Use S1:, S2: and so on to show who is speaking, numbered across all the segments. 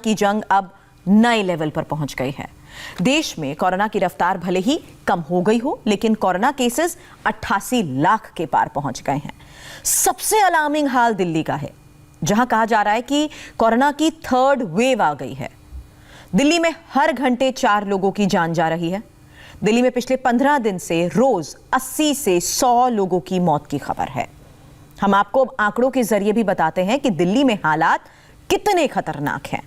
S1: की जंग अब नए लेवल पर पहुंच गई है। देश में कोरोना की रफ्तार भले ही कम हो गई हो, लेकिन कोरोना केसेस 88 लाख के पार पहुंच गए हैं। सबसे अलार्मिंग हाल दिल्ली का है, जहां कहा जा रहा है कि कोरोना की थर्ड वेव आ गई है। दिल्ली में हर घंटे 4 लोगों की जान जा रही है। दिल्ली में पिछले 15 दिन से रोज 80 से 100 लोगों की मौत की खबर है। हम आपको आंकड़ों के जरिए भी बताते हैं कि दिल्ली में हालात कितने खतरनाक हैं।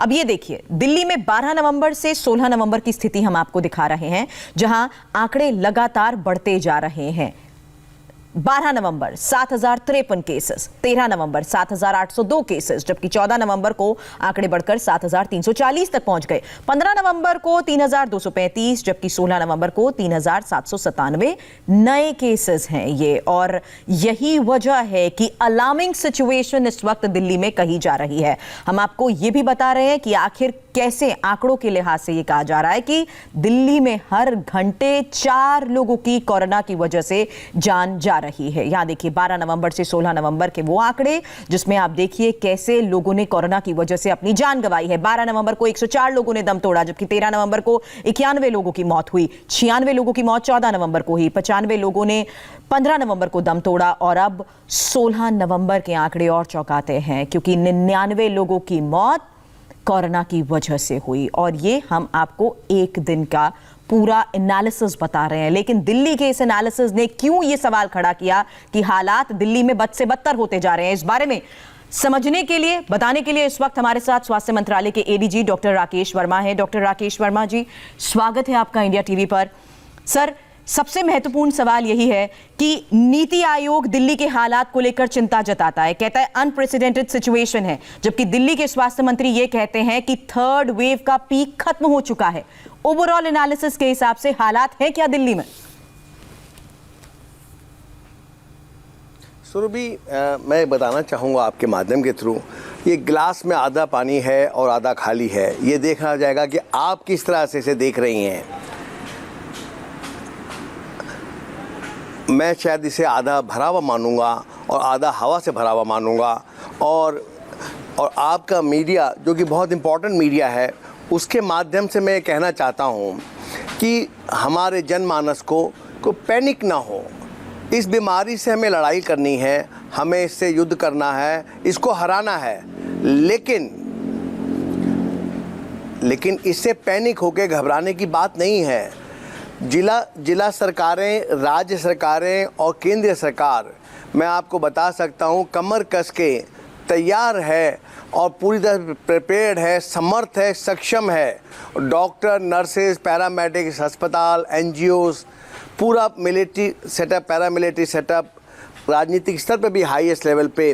S1: अब ये देखिए, दिल्ली में 12 नवंबर से 16 नवंबर की स्थिति हम आपको दिखा रहे हैं, जहां आंकड़े लगातार बढ़ते जा रहे हैं। 12 नवंबर 7053 केसेस, 13 नवंबर 7802 केसेस, जबकि 14 नवंबर को आंकड़े बढ़कर 7340 तक पहुंच गए। 15 नवंबर को 3235, जबकि 16 नवंबर को 3797 नए केसेस हैं ये। और यही वजह है कि अलार्मिंग सिचुएशन इस वक्त दिल्ली में कही जा रही है। हम आपको यह भी बता रहे हैं कि आखिर कैसे आंकड़ों के लिहाज से यह कहा जा रहा है कि दिल्ली में हर घंटे 4 लोगों की कोरोना की वजह से जान जा रही है। यहां देखिए, 12 नवंबर से 16 नवंबर के वो आंकड़े, जिसमें आप देखिए कैसे लोगों ने कोरोना की वजह से अपनी जान गंवाई है। 12 नवंबर को 104 लोगों ने दम तोड़ा, जबकि 13 नवंबर को 91 लोगों की मौत हुई। 96 लोगों की मौत 14 नवंबर को हुई। 95 लोगों ने 15 नवंबर को दम तोड़ा। और अब 16 नवंबर के आंकड़े और चौंकाते हैं, क्योंकि 99 लोगों की मौत कोरोना की वजह से हुई। और ये हम आपको एक दिन का पूरा एनालिसिस बता रहे हैं। लेकिन दिल्ली के इस एनालिसिस ने क्यों ये सवाल खड़ा किया कि हालात दिल्ली में बद से बदतर होते जा रहे हैं, इस बारे में समझने के लिए, बताने के लिए इस वक्त हमारे साथ स्वास्थ्य मंत्रालय के एडीजी डॉक्टर राकेश वर्मा हैं। डॉक्टर राकेश वर्मा जी, स्वागत है आपका इंडिया टीवी पर। सर, सबसे महत्वपूर्ण सवाल यही है कि नीति आयोग दिल्ली के हालात को लेकर चिंता जताता है, कहता है अनप्रेसिडेंटेड सिचुएशन है, जबकि दिल्ली के स्वास्थ्य मंत्री ये कहते हैं कि थर्ड वेव का पीक खत्म हो चुका है। ओवरऑल एनालिसिस के हिसाब से हालात हैं क्या दिल्ली में?
S2: सुरभि, मैं बताना चाहूँगा आपके माध्यम के थ्रू, ये गिलास में आधा पानी है और आधा खाली है। ये देखना जाएगा कि आप किस तरह से इसे देख रही हैं। मैं शायद इसे आधा भरा हुआ मानूंगा और आधा हवा से भरा हुआ मानूंगा। और आपका मीडिया, जो कि बहुत इम्पोर्टेंट मीडिया है, उसके माध्यम से मैं कहना चाहता हूँ कि हमारे जनमानस को पैनिक ना हो। इस बीमारी से हमें लड़ाई करनी है, हमें इससे युद्ध करना है, इसको हराना है। लेकिन इससे पैनिक होकर घबराने की बात नहीं है। जिला सरकारें, राज्य सरकारें और केंद्रीय सरकार, मैं आपको बता सकता हूँ, कमर कस के तैयार है और पूरी तरह प्रिपेयर्ड है, समर्थ है, सक्षम है। डॉक्टर, नर्सेज, पैरामेडिक्स, अस्पताल, एनजीओज, पूरा मिलिट्री सेटअप, पैरामिलिट्री सेटअप, राजनीतिक स्तर पर भी हाईएस्ट लेवल पे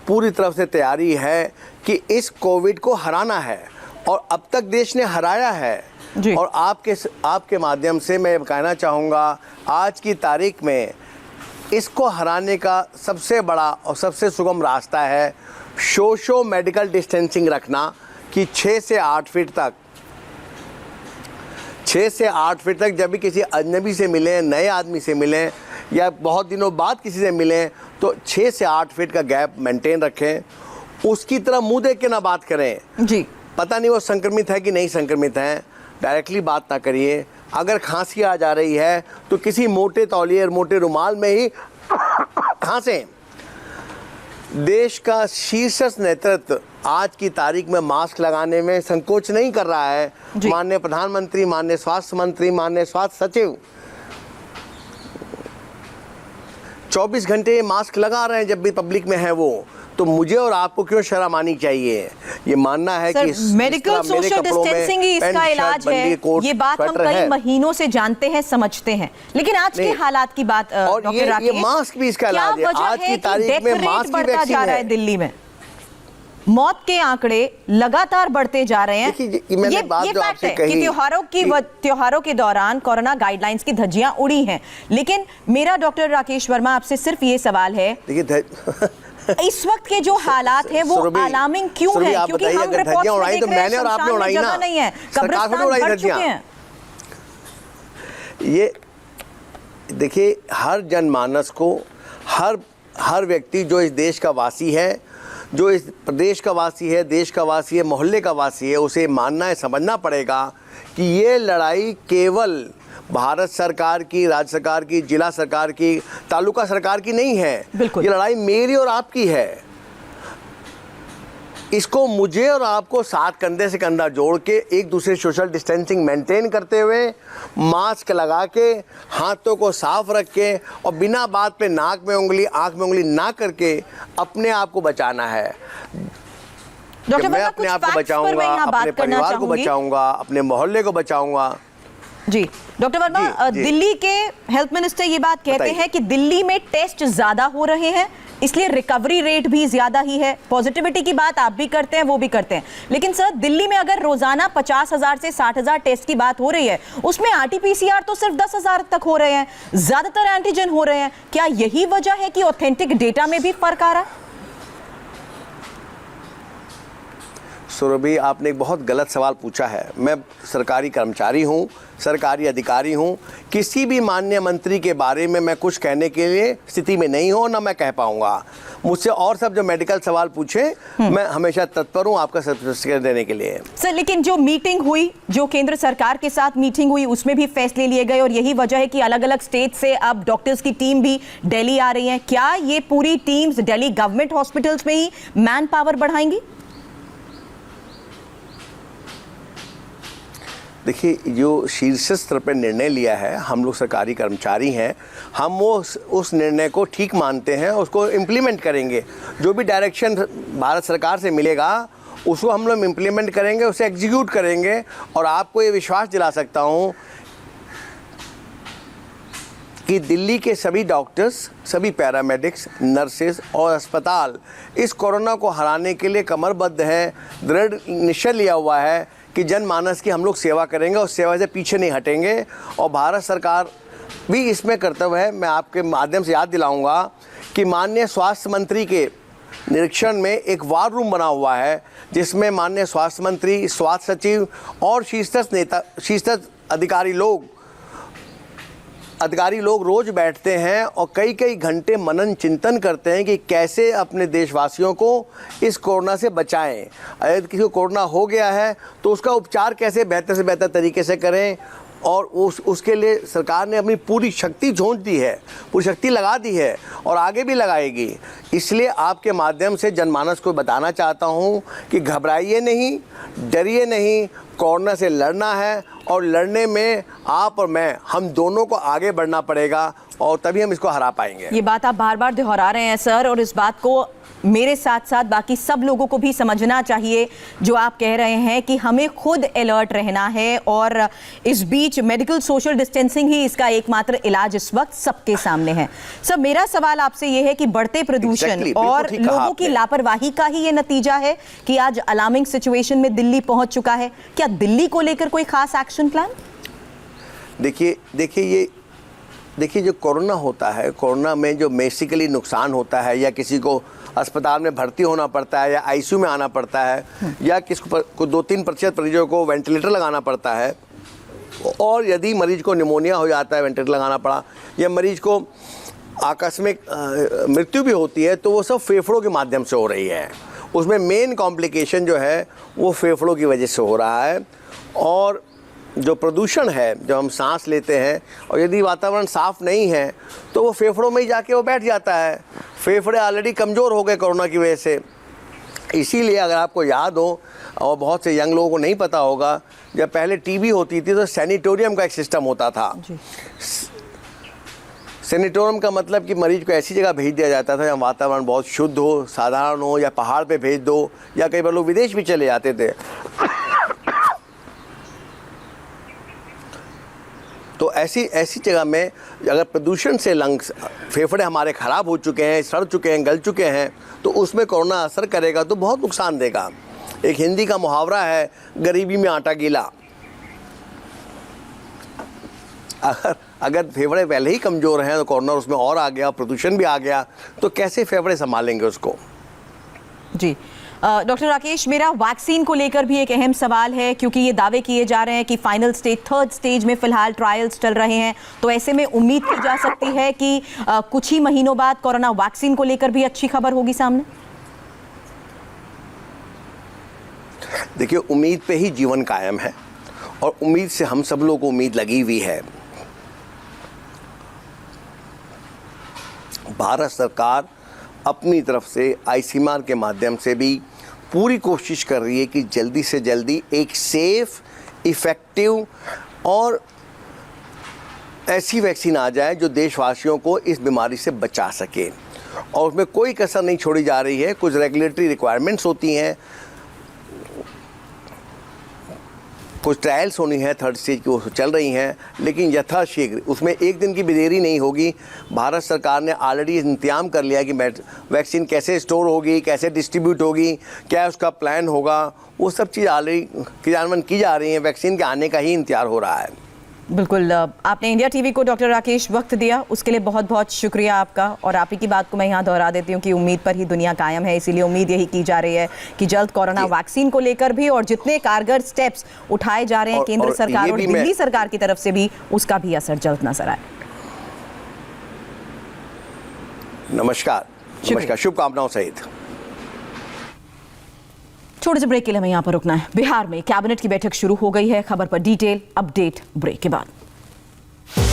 S2: पूरी तरफ से तैयारी है कि इस कोविड को हराना है। और अब तक देश ने हराया है। और आपके माध्यम से मैं कहना चाहूँगा, आज की तारीख में इसको हराने का सबसे बड़ा और सबसे सुगम रास्ता है सोशो मेडिकल डिस्टेंसिंग रखना, कि 6 से 8 फीट तक 6 से 8 फीट तक जब भी किसी अजनबी से मिलें, नए आदमी से मिलें या बहुत दिनों बाद किसी से मिलें, तो 6 से 8 फीट का गैप मेंटेन रखें। उसकी तरह मुंह देख के ना बात करें जी। पता नहीं वो संक्रमित है कि नहीं संक्रमित है, डायरेक्टली बात ना करिए। अगर खांसी आ जा रही है तो किसी मोटे तौलिए और मोटे रुमाल में ही खांसें। देश का शीर्ष नेतृत्व आज की तारीख में मास्क लगाने में संकोच नहीं कर रहा है। माननीय प्रधानमंत्री, माननीय स्वास्थ्य मंत्री, माननीय स्वास्थ्य सचिव 24 घंटे मास्क लगा रहे हैं जब भी पब्लिक में है वो। तो मुझे और आपको क्यों शर्म आनी चाहिए? ये मानना है कि
S1: मेडिकल सोशल डिस्टेंसिंग ही इसका इलाज है। ये बात हम कई महीनों से जानते हैं, समझते हैं। लेकिन आज के हालात की बात, डॉक्टर राकेश,
S2: ये मास्क भी इसका इलाज है। आज की तारीख में मास्क
S1: बढ़ता जा रहा है। दिल्ली में मौत के आंकड़े लगातार बढ़ते जा रहे हैं। ये फैक्ट है कि त्योहारों के दौरान कोरोना गाइडलाइंस की धज्जियां उड़ी हैं। लेकिन मेरा डॉक्टर राकेश वर्मा आपसे सिर्फ ये सवाल है, इस वक्त के जो हालात हैं वो अलार्मिंग क्यों है? क्योंकि हम रिपोर्ट्स में देख रहे हैं शमशान में जगह नहीं है, कब्रिस्तान भर चुके हैं।
S2: ये देखिए, हर जनमानस को, हर व्यक्ति जो इस देश का वासी है, जो इस प्रदेश का वासी है, देश का वासी है, मोहल्ले का वासी है, उसे मानना है, समझना पड़ेगा कि ये लड़ाई केवल भारत सरकार की, राज्य सरकार की, जिला सरकार की, तालुका सरकार की नहीं है।
S1: बिल्कुल।
S2: ये लड़ाई मेरी और आपकी है। इसको मुझे और आपको साथ कंधे से कंधा जोड़ के एक दूसरे सोशल डिस्टेंसिंग मेंटेन करते हुए, मास्क लगा के, हाथों को साफ रख के और बिना बात पे नाक में उंगली, आंख में उंगली ना करके अपने आप को बचाना है।
S1: डॉक्टर
S2: मैं
S1: वर्मा,
S2: अपने
S1: कुछ
S2: आप को
S1: facts पर मैं
S2: बचाऊंगा,
S1: यहाँ बात
S2: अपने
S1: करना
S2: परिवार को
S1: चाहूंगी।
S2: बचाऊंगा, अपने मोहल्ले को बचाऊंगा।
S1: जी डॉक्टर वर्मा,
S2: जी।
S1: दिल्ली के हेल्थ मिनिस्टर ये बात कहते हैं कि दिल्ली में टेस्ट ज्यादा हो रहे हैं, इसलिए रिकवरी रेट भी ज्यादा ही है। पॉजिटिविटी की बात आप भी करते हैं, वो भी करते हैं, लेकिन सर दिल्ली में अगर रोजाना 50,000 से 60,000 टेस्ट की बात हो रही है, उसमें आरटीपीसीआर तो सिर्फ 10,000 तक हो रहे हैं, ज्यादातर एंटीजन हो रहे हैं। क्या यही वजह है कि ऑथेंटिक डेटा में भी फर्क आ रहा है?
S2: सुरभि, आपने एक बहुत गलत सवाल पूछा है। मैं सरकारी कर्मचारी हूँ, सरकारी अधिकारी हूँ। किसी भी माननीय मंत्री के बारे में मैं कुछ कहने के लिए स्थिति में नहीं हूँ, ना मैं कह पाऊँगा। मुझसे और सब जो मेडिकल सवाल पूछे, मैं हमेशा तत्पर हूँ आपका सर्टिफिकेट देने के लिए।
S1: सर लेकिन जो मीटिंग हुई, जो केंद्र सरकार के साथ मीटिंग हुई, उसमें भी फैसले लिए गए और यही वजह है कि अलग अलग स्टेट से अब डॉक्टर्स की टीम भी दिल्ली आ रही है। क्या ये पूरी टीम्स दिल्ली गवर्नमेंट हॉस्पिटल्स में ही मैन पावर बढ़ाएंगी?
S2: देखिए, जो शीर्ष स्तर पर निर्णय लिया है, हम लोग सरकारी कर्मचारी हैं, हम वो उस निर्णय को ठीक मानते हैं, उसको इम्प्लीमेंट करेंगे। जो भी डायरेक्शन भारत सरकार से मिलेगा उसको हम लोग इम्प्लीमेंट करेंगे, उसे एग्जीक्यूट करेंगे। और आपको ये विश्वास दिला सकता हूँ कि दिल्ली के सभी डॉक्टर्स, सभी पैरामेडिक्स, नर्सेज और अस्पताल इस कोरोना को हराने के लिए कमरबद्ध हैं, दृढ़ निश्चय लिया हुआ है कि जनमानस की हम लोग सेवा करेंगे और सेवा से पीछे नहीं हटेंगे। और भारत सरकार भी इसमें कर्तव्य है। मैं आपके माध्यम से याद दिलाऊंगा कि माननीय स्वास्थ्य मंत्री के निरीक्षण में एक वार रूम बना हुआ है, जिसमें माननीय स्वास्थ्य मंत्री, स्वास्थ्य सचिव और शीर्षस्थ अधिकारी लोग रोज बैठते हैं और कई घंटे मनन चिंतन करते हैं कि कैसे अपने देशवासियों को इस कोरोना से बचाएं। अगर किसी को कोरोना हो गया है तो उसका उपचार कैसे बेहतर से बेहतर तरीके से करें, और उसके लिए सरकार ने अपनी पूरी शक्ति झोंक दी है, पूरी शक्ति लगा दी है और आगे भी लगाएगी। इसलिए आपके माध्यम से जनमानस को बताना चाहता हूं कि घबराइए नहीं, डरिए नहीं, कोरोना से लड़ना है और लड़ने में आप और मैं, हम दोनों को आगे बढ़ना पड़ेगा और तभी हम इसको हरा पाएंगे।
S1: ये बात आप बार बार दोहरा रहे हैं सर, और इस बात को मेरे साथ साथ बाकी सब लोगों को भी समझना चाहिए जो आप कह रहे हैं कि हमें खुद अलर्ट रहना है। और इस बीच मेडिकल सोशल डिस्टेंसिंग ही इसका एकमात्र इलाज इस वक्त सबके सामने है। सर मेरा सवाल आपसे ये है कि बढ़ते प्रदूषण और लोगों की लापरवाही का ही ये नतीजा है कि आज अलार्मिंग सिचुएशन में दिल्ली पहुंच चुका है। क्या दिल्ली को लेकर कोई खास एक्शन प्लान?
S2: देखिए जो कोरोना होता है, कोरोना में जो बेसिकली नुकसान होता है, या किसी को अस्पताल में भर्ती होना पड़ता है या आईसीयू में आना पड़ता है, या किसको 2-3% मरीजों को वेंटिलेटर लगाना पड़ता है, और यदि मरीज को निमोनिया हो जाता है, वेंटिलेटर लगाना पड़ा, या मरीज को आकस्मिक मृत्यु भी होती है, तो वो सब फेफड़ों के माध्यम से हो रही है। उसमें मेन कॉम्प्लिकेशन जो है वो फेफड़ों की वजह से हो रहा है। और जो प्रदूषण है, जब हम सांस लेते हैं और यदि वातावरण साफ नहीं है तो वो फेफड़ों में ही जाके वो बैठ जाता है। फेफड़े ऑलरेडी कमज़ोर हो गए कोरोना की वजह से। इसीलिए अगर आपको याद हो, और बहुत से यंग लोगों को नहीं पता होगा, जब पहले टीबी होती थी तो सैनिटोरियम का एक सिस्टम होता था। सैनिटोरियम का मतलब कि मरीज को ऐसी जगह भेज दिया जाता था जहाँ वातावरण बहुत शुद्ध हो, साधारण हो, या पहाड़ पे भेज दो, या कई बार लोग विदेश भी चले जाते थे। तो ऐसी जगह में अगर प्रदूषण से लंग्स, फेफड़े हमारे ख़राब हो चुके हैं, सड़ चुके हैं, गल चुके हैं, तो उसमें कोरोना असर करेगा तो बहुत नुकसान देगा। एक हिंदी का मुहावरा है, गरीबी में आटा गीला। अगर फेफड़े पहले ही कमज़ोर हैं तो कोरोना उसमें और आ गया, प्रदूषण भी आ गया, तो कैसे फेफड़े संभालेंगे उसको?
S1: जी डॉक्टर राकेश, मेरा वैक्सीन को लेकर भी एक अहम सवाल है, क्योंकि ये दावे किए जा रहे हैं कि फाइनल स्टेज, 3rd स्टेज में फिलहाल ट्रायल्स चल रहे हैं। तो ऐसे में उम्मीद की जा सकती है कि कुछ ही महीनों बाद कोरोना वैक्सीन को लेकर भी अच्छी खबर होगी सामने?
S2: देखिए, उम्मीद पे ही जीवन कायम है और उम्मीद से हम सब लोगों को उम्मीद लगी हुई है। भारत सरकार अपनी तरफ से आईसीएमआर के माध्यम से भी पूरी कोशिश कर रही है कि जल्दी से जल्दी एक सेफ, इफ़ेक्टिव और ऐसी वैक्सीन आ जाए जो देशवासियों को इस बीमारी से बचा सके, और उसमें कोई कसर नहीं छोड़ी जा रही है। कुछ रेगुलेटरी रिक्वायरमेंट्स होती हैं, कुछ ट्रायल्स होनी है, थर्ड स्टेज की, वो चल रही हैं, लेकिन यथाशीघ्र उसमें एक दिन की भी देरी नहीं होगी। भारत सरकार ने ऑलरेडी इंतजाम कर लिया कि वैक्सीन कैसे स्टोर होगी, कैसे डिस्ट्रीब्यूट होगी, क्या उसका प्लान होगा, वो सब चीज़ ऑलरेडी क्रियान्वयन की जा रही है। वैक्सीन के आने का ही इंतजार हो रहा है।
S1: बिल्कुल, आपने इंडिया टीवी को डॉक्टर राकेश वक्त दिया, उसके लिए बहुत बहुत शुक्रिया आपका। और आप ही की बात को मैं यहाँ दोहरा देती हूँ कि उम्मीद पर ही दुनिया कायम है, इसीलिए उम्मीद यही की जा रही है कि जल्द कोरोना वैक्सीन को लेकर भी और जितने कारगर स्टेप्स उठाए जा रहे हैं केंद्र सरकार और दिल्ली सरकार की तरफ से भी, उसका भी असर जल्द नजर आए।
S2: नमस्कार, शुभकामनाओं सहित।
S1: छोटे से ब्रेक के लिए हमें यहाँ पर रुकना है। बिहार में कैबिनेट की बैठक शुरू हो गई है। खबर पर डिटेल अपडेट ब्रेक के बाद।